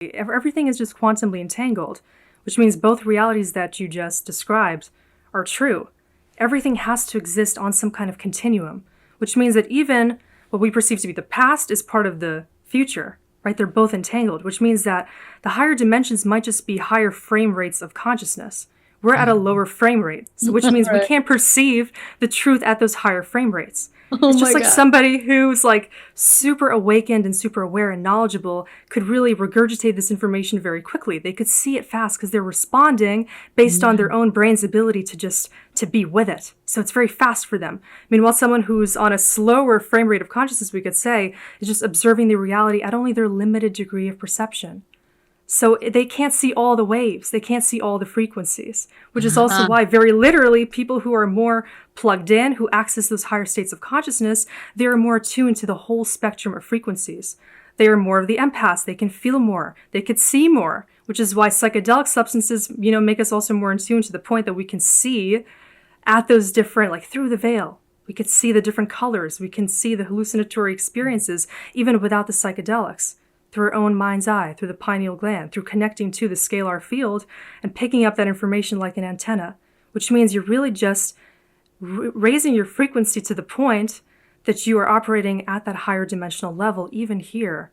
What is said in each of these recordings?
Everything is just quantumly entangled, which means both realities that you just described are true. Everything has to exist on some kind of continuum, which means that even what we perceive to be the past is part of the future, right? They're both entangled, which means that the higher dimensions might just be higher frame rates of consciousness. We're at a lower frame rate, so which means we can't perceive the truth at those higher frame rates. It's just like somebody who's like super awakened and super aware and knowledgeable could really regurgitate this information very quickly. They could see it fast because they're responding based on their own brain's ability to be with it. So it's very fast for them. Meanwhile, someone who's on a slower frame rate of consciousness, we could say, is just observing the reality at only their limited degree of perception. So they can't see all the waves. They can't see all the frequencies, which is also why, very literally, people who are more plugged in, who access those higher states of consciousness, they are more attuned to the whole spectrum of frequencies. They are more of the empaths. They can feel more. They could see more, which is why psychedelic substances, make us also more in tune to the point that we can see at those different, like through the veil. We could see the different colors. We can see the hallucinatory experiences, even without the psychedelics. Through our own mind's eye, through the pineal gland, through connecting to the scalar field and picking up that information like an antenna, which means you're really just raising your frequency to the point that you are operating at that higher dimensional level, even here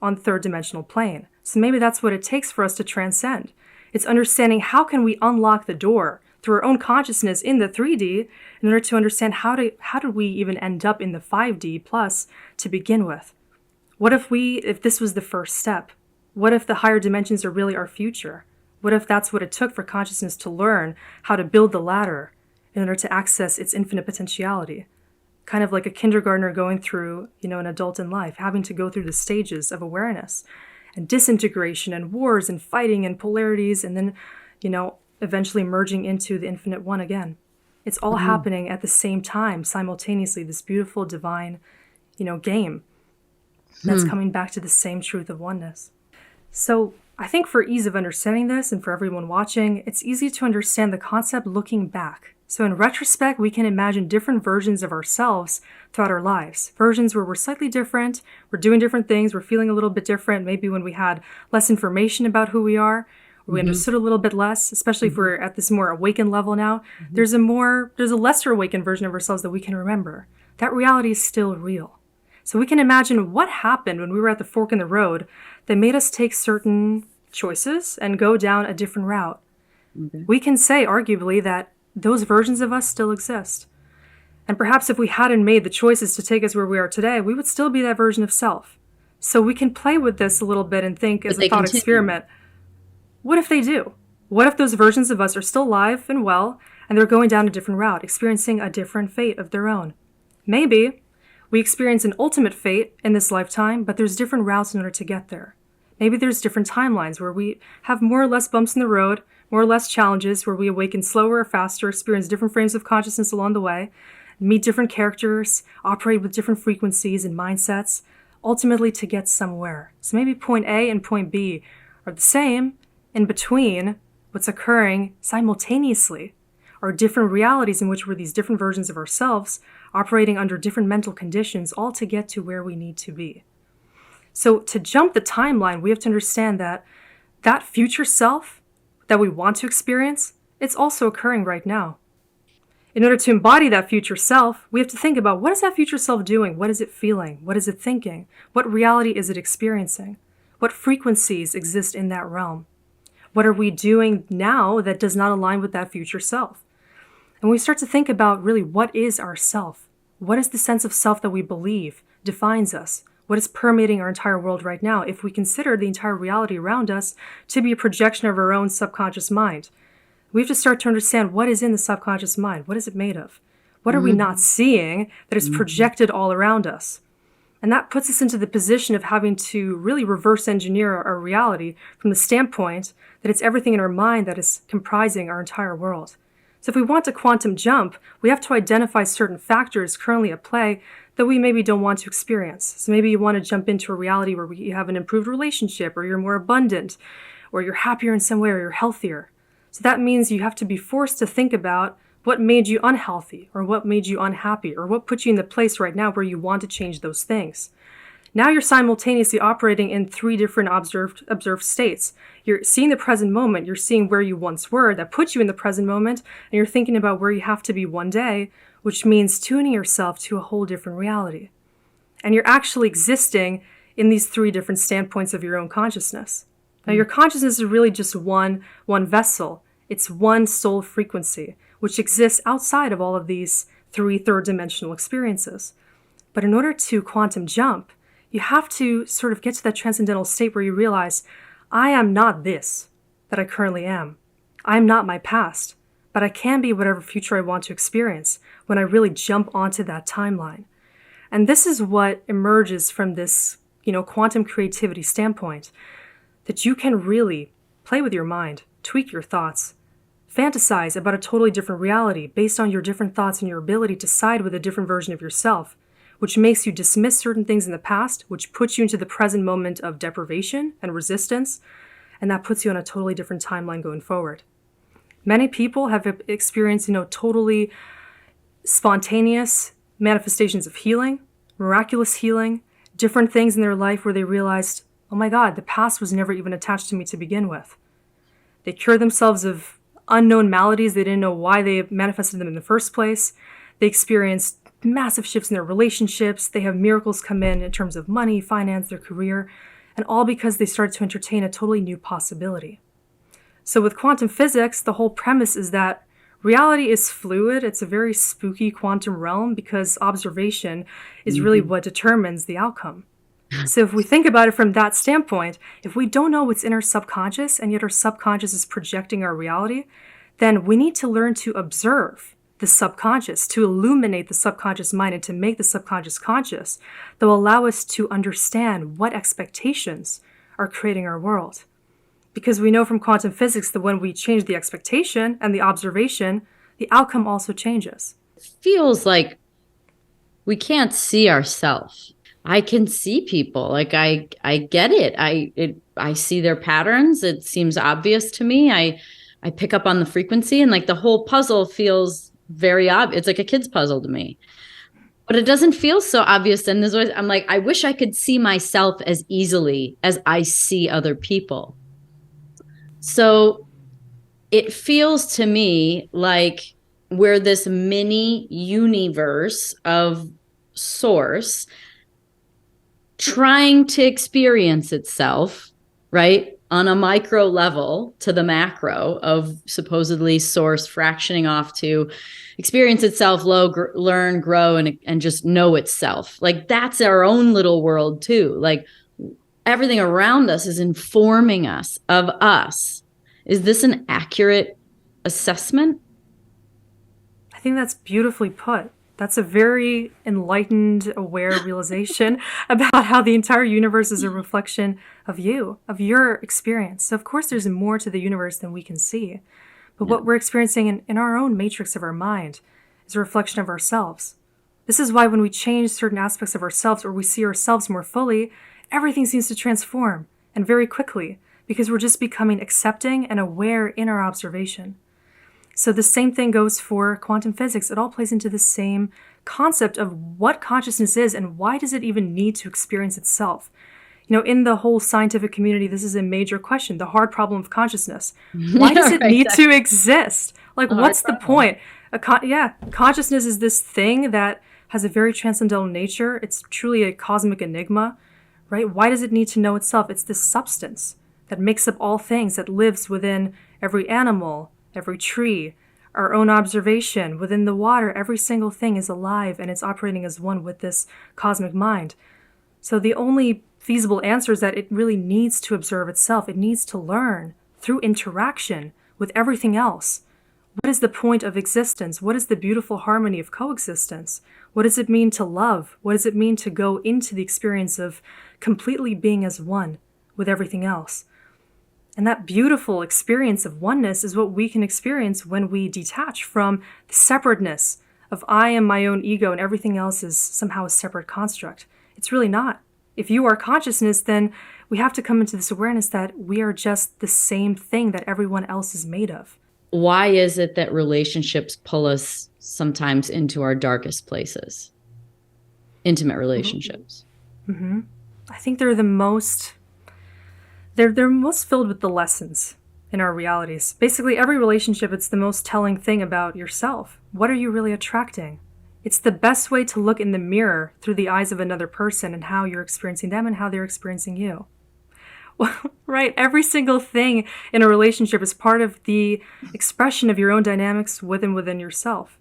on the third dimensional plane. So maybe that's what it takes for us to transcend. It's understanding how can we unlock the door through our own consciousness in the 3D in order to understand how do we even end up in the 5D plus to begin with. What if this was the first step? What if the higher dimensions are really our future? What if that's what it took for consciousness to learn how to build the ladder in order to access its infinite potentiality? Kind of like a kindergartner going through, an adult in life, having to go through the stages of awareness and disintegration and wars and fighting and polarities and then, eventually merging into the infinite one again. It's all happening at the same time, simultaneously, this beautiful divine, game. That's coming back to the same truth of oneness. So I think for ease of understanding this and for everyone watching, it's easy to understand the concept looking back. So in retrospect, we can imagine different versions of ourselves throughout our lives. Versions where we're slightly different, we're doing different things, we're feeling a little bit different, maybe when we had less information about who we are, or we understood a little bit less, especially if we're at this more awakened level now. There's a lesser awakened version of ourselves that we can remember. That reality is still real. So we can imagine what happened when we were at the fork in the road that made us take certain choices and go down a different route. We can say, arguably, that those versions of us still exist. And perhaps if we hadn't made the choices to take us where we are today, we would still be that version of self. So we can play with this a little bit and think as a thought experiment, what if they do? What if those versions of us are still alive and well, and they're going down a different route, experiencing a different fate of their own? Maybe we experience an ultimate fate in this lifetime, but there's different routes in order to get there. Maybe there's different timelines where we have more or less bumps in the road, more or less challenges, where we awaken slower or faster, experience different frames of consciousness along the way, meet different characters, operate with different frequencies and mindsets, ultimately to get somewhere. So maybe point A and point B are the same. In between, what's occurring simultaneously are different realities in which we're these different versions of ourselves operating under different mental conditions, all to get to where we need to be. So to jump the timeline, we have to understand that that future self that we want to experience, it's also occurring right now. In order to embody that future self, we have to think about, what is that future self doing? What is it feeling? What is it thinking? What reality is it experiencing? What frequencies exist in that realm? What are we doing now that does not align with that future self? And we start to think about, really, what is our self? What is the sense of self that we believe defines us? What is permeating our entire world right now if we consider the entire reality around us to be a projection of our own subconscious mind? We have to start to understand, what is in the subconscious mind? What is it made of? What are we not seeing that is projected all around us? And that puts us into the position of having to really reverse engineer our reality from the standpoint that it's everything in our mind that is comprising our entire world. So if we want to quantum jump, we have to identify certain factors currently at play that we maybe don't want to experience. So maybe you want to jump into a reality where you have an improved relationship, or you're more abundant, or you're happier in some way, or you're healthier. So that means you have to be forced to think about what made you unhealthy, or what made you unhappy, or what put you in the place right now where you want to change those things. Now you're simultaneously operating in three different observed states. You're seeing the present moment, you're seeing where you once were, that puts you in the present moment, and you're thinking about where you have to be one day, which means tuning yourself to a whole different reality. And you're actually existing in these three different standpoints of your own consciousness. Now, your consciousness is really just one vessel. It's one soul frequency, which exists outside of all of these three third-dimensional experiences. But in order to quantum jump, you have to sort of get to that transcendental state where you realize, I am not this that I currently am. I am not my past, but I can be whatever future I want to experience when I really jump onto that timeline. And this is what emerges from this, quantum creativity standpoint, that you can really play with your mind, tweak your thoughts, fantasize about a totally different reality based on your different thoughts and your ability to side with a different version of yourself, which makes you dismiss certain things in the past, which puts you into the present moment of deprivation and resistance, and that puts you on a totally different timeline going forward. Many people have experienced, totally spontaneous manifestations of healing, miraculous healing, different things in their life where they realized, oh my God, the past was never even attached to me to begin with. They cured themselves of unknown maladies. They didn't know why they manifested them in the first place. They experienced massive shifts in their relationships. They have miracles come in terms of money, finance, their career, and all because they started to entertain a totally new possibility. So with quantum physics, the whole premise is that reality is fluid. It's a very spooky quantum realm because observation is really what determines the outcome. So if we think about it from that standpoint, if we don't know what's in our subconscious and yet our subconscious is projecting our reality, then we need to learn to observe the subconscious, to illuminate the subconscious mind and to make the subconscious conscious that will allow us to understand what expectations are creating our world. Because we know from quantum physics that when we change the expectation and the observation, the outcome also changes. It feels like we can't see ourselves. I can see people. Like I get it. I see their patterns. It seems obvious to me. I pick up on the frequency, and like the whole puzzle feels very obvious. It's like a kid's puzzle to me. But it doesn't feel so obvious. And this was, I'm like, I wish I could see myself as easily as I see other people. So it feels to me like we're this mini universe of source trying to experience itself, right, on a micro level to the macro of supposedly source fractioning off to experience itself, learn, grow, and just know itself. Like that's our own little world too. Like everything around us is informing us of us. Is this an accurate assessment? I think that's beautifully put. That's a very enlightened, aware realization about how the entire universe is a reflection of you, of your experience. So of course there's more to the universe than we can see. But what we're experiencing in our own matrix of our mind is a reflection of ourselves. This is why when we change certain aspects of ourselves or we see ourselves more fully, everything seems to transform, and very quickly, because we're just becoming accepting and aware in our observation. So the same thing goes for quantum physics. It all plays into the same concept of what consciousness is and why does it even need to experience itself. In the whole scientific community, this is a major question, the hard problem of consciousness. Why does it need to exist? Like, what's the point? Consciousness is this thing that has a very transcendental nature. It's truly a cosmic enigma, right? Why does it need to know itself? It's this substance that makes up all things, that lives within every animal, every tree, our own observation, within the water. Every single thing is alive and it's operating as one with this cosmic mind. So the only feasible answer is that it really needs to observe itself. It needs to learn through interaction with everything else. What is the point of existence? What is the beautiful harmony of coexistence? What does it mean to love? What does it mean to go into the experience of completely being as one with everything else? And that beautiful experience of oneness is what we can experience when we detach from the separateness of I am my own ego and everything else is somehow a separate construct. It's really not. If you are consciousness, then we have to come into this awareness that we are just the same thing that everyone else is made of. Why is it that relationships pull us sometimes into our darkest places? Intimate relationships. Mm-hmm. I think they're most filled with the lessons in our realities. Basically, every relationship, it's the most telling thing about yourself. What are you really attracting? It's the best way to look in the mirror through the eyes of another person and how you're experiencing them and how they're experiencing you. Well, right? Every single thing in a relationship is part of the expression of your own dynamics within yourself.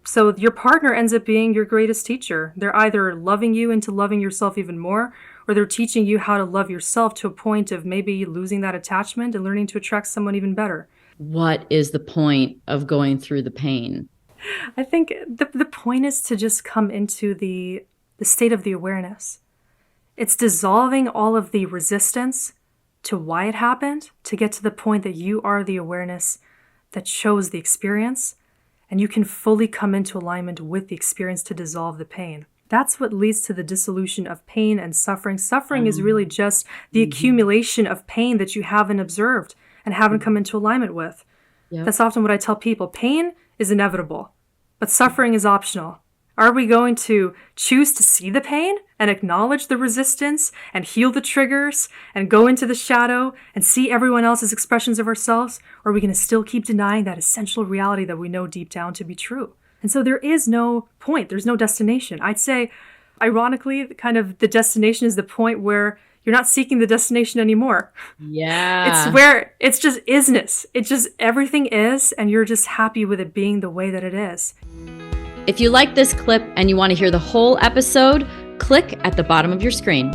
So your partner ends up being your greatest teacher. They're either loving you into loving yourself even more, or they're teaching you how to love yourself to a point of maybe losing that attachment and learning to attract someone even better. What is the point of going through the pain? I think the point is to just come into the state of the awareness. It's dissolving all of the resistance to why it happened to get to the point that you are the awareness that chose the experience, and you can fully come into alignment with the experience to dissolve the pain. That's what leads to the dissolution of pain and suffering. Suffering is really just the accumulation of pain that you haven't observed and haven't come into alignment with. Yep. That's often what I tell people. Pain is inevitable, but suffering is optional. Are we going to choose to see the pain and acknowledge the resistance and heal the triggers and go into the shadow and see everyone else's expressions of ourselves? Or are we going to still keep denying that essential reality that we know deep down to be true? And so there is no point. There's no destination. I'd say, ironically, kind of the destination is the point where you're not seeking the destination anymore. Yeah. It's where it's just isness. It's just everything is, and you're just happy with it being the way that it is. If you like this clip and you want to hear the whole episode, click at the bottom of your screen.